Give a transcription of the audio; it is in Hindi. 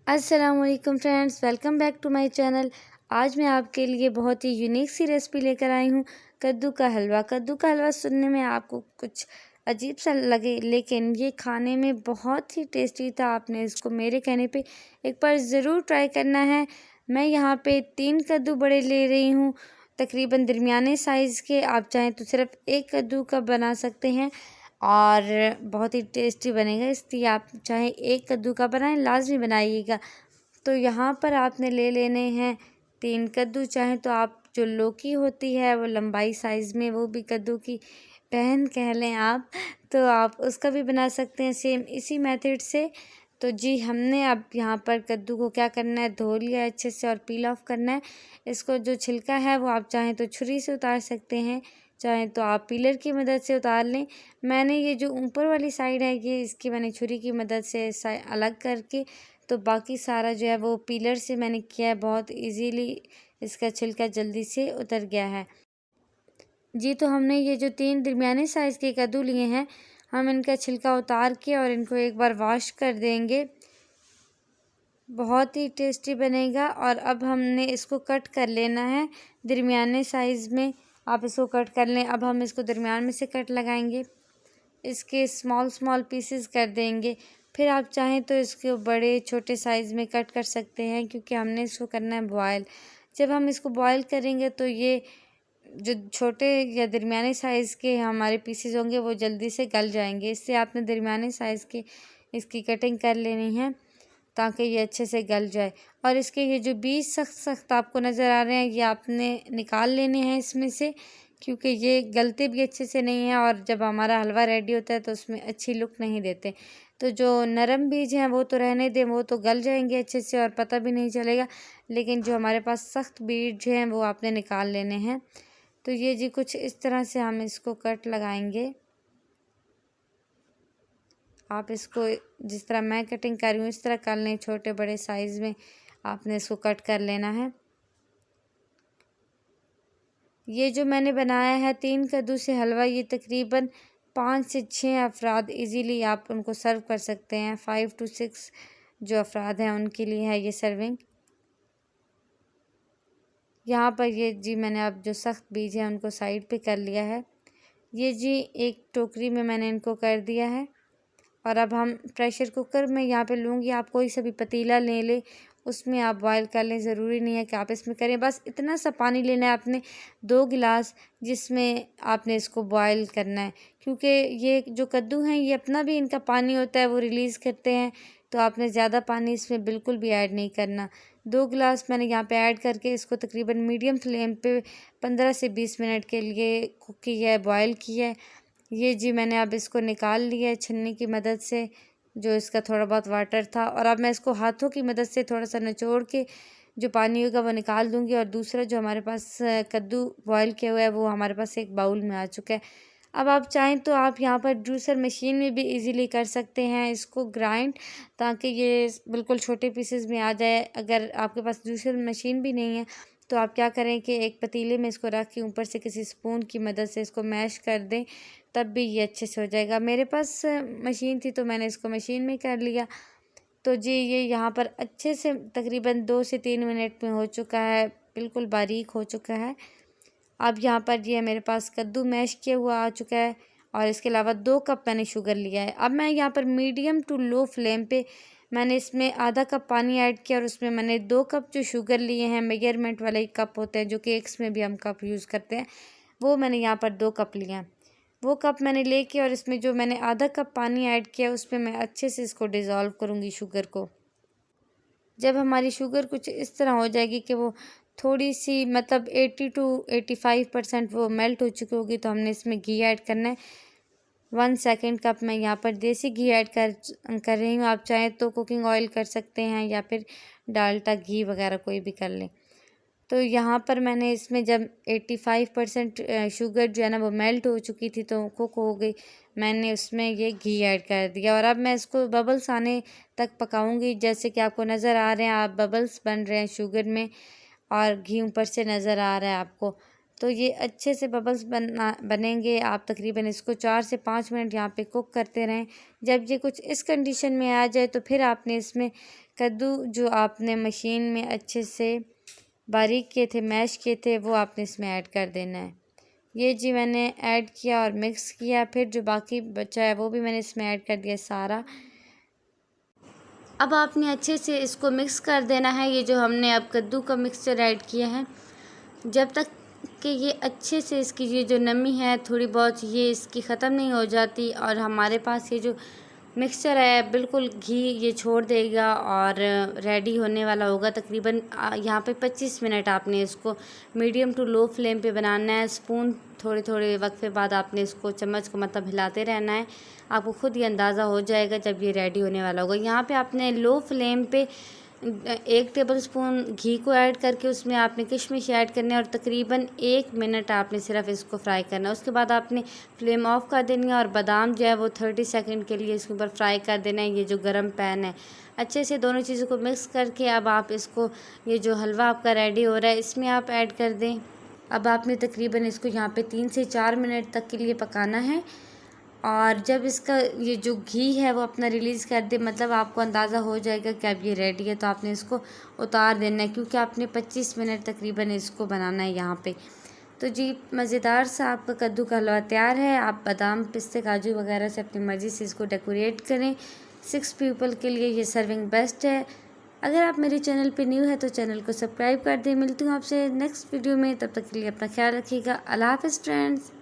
अस्सलामुअलैकुम friends, welcome back to my channel. आज मैं आपके लिए बहुत ही यूनिक सी रेसिपी लेकर आई हूँ, कद्दू का हलवा। कद्दू का हलवा सुनने में आपको कुछ अजीब सा लगे, लेकिन ये खाने में बहुत ही टेस्टी था। आपने इसको मेरे कहने पे एक बार ज़रूर ट्राई करना है। मैं यहाँ पे 3 कद्दू बड़े ले रही हूँ, तकरीबन दरमियाने साइज़ के। आप चाहें तो सिर्फ एक कद्दू का बना सकते हैं और बहुत ही टेस्टी बनेगा, इसलिए आप चाहे एक कद्दू का बनाएं, लाजमी बनाइएगा। तो यहाँ पर आपने ले लेने हैं 3 कद्दू। चाहें तो आप जो लौकी होती है वो लंबाई साइज़ में, वो भी कद्दू की बहन कह लें आप, तो आप उसका भी बना सकते हैं सेम इसी मेथड से। तो जी हमने अब यहाँ पर कद्दू को क्या करना है, धो लिया है अच्छे से और पील ऑफ करना है। इसको जो छिलका है वो आप चाहें तो छुरी से उतार सकते हैं, चाहें तो आप पीलर की मदद से उतार लें। मैंने ये जो ऊपर वाली साइड है ये इसकी मैंने छुरी की मदद से अलग करके, तो बाकी सारा जो है वो पीलर से मैंने किया है। बहुत इजीली इसका छिलका जल्दी से उतर गया है। जी तो हमने ये जो 3 दरमियाने साइज़ के कद्दू लिए हैं, हम इनका छिलका उतार के और इनको एक बार वॉश कर देंगे। बहुत ही टेस्टी बनेगा। और अब हमने इसको कट कर लेना है दरमियाने साइज़ में। आप इसको कट कर लें। अब हम इसको दरमियान में से कट लगाएंगे, इसके स्मॉल पीसेस कर देंगे। फिर आप चाहें तो इसको बड़े छोटे साइज़ में कट कर सकते हैं, क्योंकि हमने इसको करना है बॉयल। जब हम इसको बॉयल करेंगे तो ये जो छोटे या दरमियाने साइज़ के हमारे पीसेस होंगे वो जल्दी से गल जाएंगे। इससे आपने दरमियाने साइज़ के इसकी कटिंग कर लेनी है ताकि ये अच्छे से गल जाए। और इसके ये जो बीज सख्त आपको नज़र आ रहे हैं ये आपने निकाल लेने हैं इसमें से, क्योंकि ये गलते भी अच्छे से नहीं हैं और जब हमारा हलवा रेडी होता है तो उसमें अच्छी लुक नहीं देते। तो जो नरम बीज हैं वो तो रहने दें, वो तो गल जाएंगे अच्छे से और पता भी नहीं चलेगा, लेकिन जो हमारे पास सख्त बीज हैं वो आपने निकाल लेने हैं। तो ये जी कुछ इस तरह से हम इसको कट लगाएंगे। आप इसको जिस तरह मैं कटिंग कर रही हूँ इस तरह कर लें, छोटे बड़े साइज़ में आपने इसको कट कर लेना है। ये जो मैंने बनाया है 3 कद्दू से हलवा, ये तकरीबन 5 से 6 अफराद इजीली आप उनको सर्व कर सकते हैं। 5 to 6 जो अफराद हैं उनके लिए है ये सर्विंग। यहाँ पर ये जी मैंने अब जो सख्त बीज हैं उनको साइड पे कर लिया है। ये जी एक टोकरी में मैंने इनको कर दिया है। और अब हम प्रेशर कुकर में यहाँ पे लूँगी, आप कोई सा भी पतीला ले लें, उसमें आप बॉयल कर लें। ज़रूरी नहीं है कि आप इसमें करें, बस इतना सा पानी लेना है आपने 2 गिलास, जिसमें आपने इसको बॉयल करना है। क्योंकि ये जो कद्दू हैं ये अपना भी इनका पानी होता है वो रिलीज़ करते हैं, तो आपने ज़्यादा पानी इसमें बिल्कुल भी ऐड नहीं करना। 2 गिलास मैंने यहाँ पे ऐड करके इसको तकरीबन मीडियम फ्लेम पे 15 से 20 मिनट के लिए कुक किया है, बॉयल किया है। ये जी मैंने अब इसको निकाल लिया है छन्नी की मदद से, जो इसका थोड़ा बहुत वाटर था। और अब मैं इसको हाथों की मदद से थोड़ा सा निचोड़ के जो पानी होगा वो निकाल दूंगी। और दूसरा जो हमारे पास कद्दू बॉयल किया हुआ है वो हमारे पास एक बाउल में आ चुका है। अब आप चाहें तो आप यहाँ पर जूसर मशीन में भी इजीली कर सकते हैं इसको ग्राइंड, ताकि ये बिल्कुल छोटे पीसेस में आ जाए। अगर आपके पास जूसर मशीन भी नहीं है तो आप क्या करें कि एक पतीले में इसको रख के ऊपर से किसी स्पून की मदद से इसको मैश कर दें, तब भी ये अच्छे से हो जाएगा। मेरे पास मशीन थी तो मैंने इसको मशीन में कर लिया। तो जी ये यहाँ पर अच्छे से तकरीबन 2 से 3 मिनट में हो चुका है, बिल्कुल बारीक हो चुका है। अब यहाँ पर ये मेरे पास कद्दू मैश किया हुआ आ चुका है और इसके अलावा 2 कप मैंने शुगर लिया है। अब मैं यहाँ पर मीडियम टू लो फ्लेम पे मैंने इसमें आधा कप पानी ऐड किया और उसमें मैंने 2 कप जो शुगर लिए हैं, मेजरमेंट वाले कप होते हैं जो केक्स में भी हम कप यूज़ करते हैं, वो मैंने यहाँ पर 2 कप लिए हैं। वो कप मैंने लेके और इसमें जो मैंने आधा कप पानी ऐड किया उसमें मैं अच्छे से इसको डिज़ोल्व करूँगी शुगर को। जब हमारी शुगर कुछ इस तरह हो जाएगी कि वो थोड़ी सी मतलब 80 to 85% वो मेल्ट हो चुकी होगी, तो हमने इसमें घी ऐड करना है। 1 सेकेंड कप मैं यहाँ पर देसी घी ऐड कर रही हूँ। आप चाहें तो कुकिंग ऑयल कर सकते हैं या फिर डाल्डा घी वगैरह कोई भी कर लें। तो यहाँ पर मैंने इसमें जब 85% शुगर जो है ना वो मेल्ट हो चुकी थी, तो कुक हो गई, मैंने उसमें ये घी ऐड कर दिया। और अब मैं इसको बबल्स आने तक पकाऊंगी। जैसे कि आपको नज़र आ रहे हैं, आप बबल्स बन रहे हैं शुगर में और घी ऊपर से नज़र आ रहा है आपको। तो ये अच्छे से बबल्स बनेंगे। आप तकरीबन इसको 4 से 5 मिनट यहाँ पे कुक करते रहें। जब ये कुछ इस कंडीशन में आ जाए तो फिर आपने इसमें कद्दू जो आपने मशीन में अच्छे से बारीक किए थे, मैश किए थे, वो आपने इसमें ऐड कर देना है। ये जी मैंने ऐड किया और मिक्स किया। फिर जो बाकी बचा है वो भी मैंने इसमें ऐड कर दिया सारा। अब आपने अच्छे से इसको मिक्स कर देना है। ये जो हमने अब कद्दू का मिक्सचर ऐड किया है, जब तक कि ये अच्छे से इसकी ये जो नमी है थोड़ी बहुत ये इसकी ख़त्म नहीं हो जाती और हमारे पास ये जो मिक्सचर है बिल्कुल घी ये छोड़ देगा और रेडी होने वाला होगा। तकरीबन यहाँ पे 25 मिनट आपने इसको मीडियम टू लो फ्लेम पे बनाना है। स्पून थोड़े थोड़े वक्फे बाद आपने इसको चम्मच को मतलब हिलाते रहना है। आपको खुद ये अंदाज़ा हो जाएगा जब ये रेडी होने वाला होगा। यहाँ पे आपने लो फ्लेम पे 1 टेबल स्पून घी को ऐड करके उसमें आपने किशमिश ऐड करने और तकरीबन 1 मिनट आपने सिर्फ इसको फ्राई करना है। उसके बाद आपने फ्लेम ऑफ कर देनी है और बादाम जो है वो 30 सेकंड के लिए इसके ऊपर फ्राई कर देना है। ये जो गरम पैन है, अच्छे से दोनों चीज़ों को मिक्स करके अब आप इसको ये जो हलवा आपका रेडी हो रहा है इसमें आप ऐड कर दें। अब आपने तकरीबन इसको यहाँ पे 3 से 4 मिनट तक के लिए पकाना है और जब इसका ये जो घी है वो अपना रिलीज़ कर दे, मतलब आपको अंदाज़ा हो जाएगा कि अब ये रेडी है, तो आपने इसको उतार देना है क्योंकि आपने 25 मिनट तकरीबन इसको बनाना है यहाँ पे। तो जी मज़ेदार सा आपका कद्दू का हलवा तैयार है। आप बादाम, पिस्ते, काजू वगैरह से अपनी मर्ज़ी से इसको डेकोरेट करें। 6 पीपल के लिए ये सर्विंग बेस्ट है। अगर आप मेरे चैनल पे न्यू है तो चैनल को सब्सक्राइब कर दें। मिलती हूँ आपसे नेक्स्ट वीडियो में, तब तक के लिए अपना ख्याल रखिएगा। अल्लाह हाफ़िज़ फ्रेंड्स।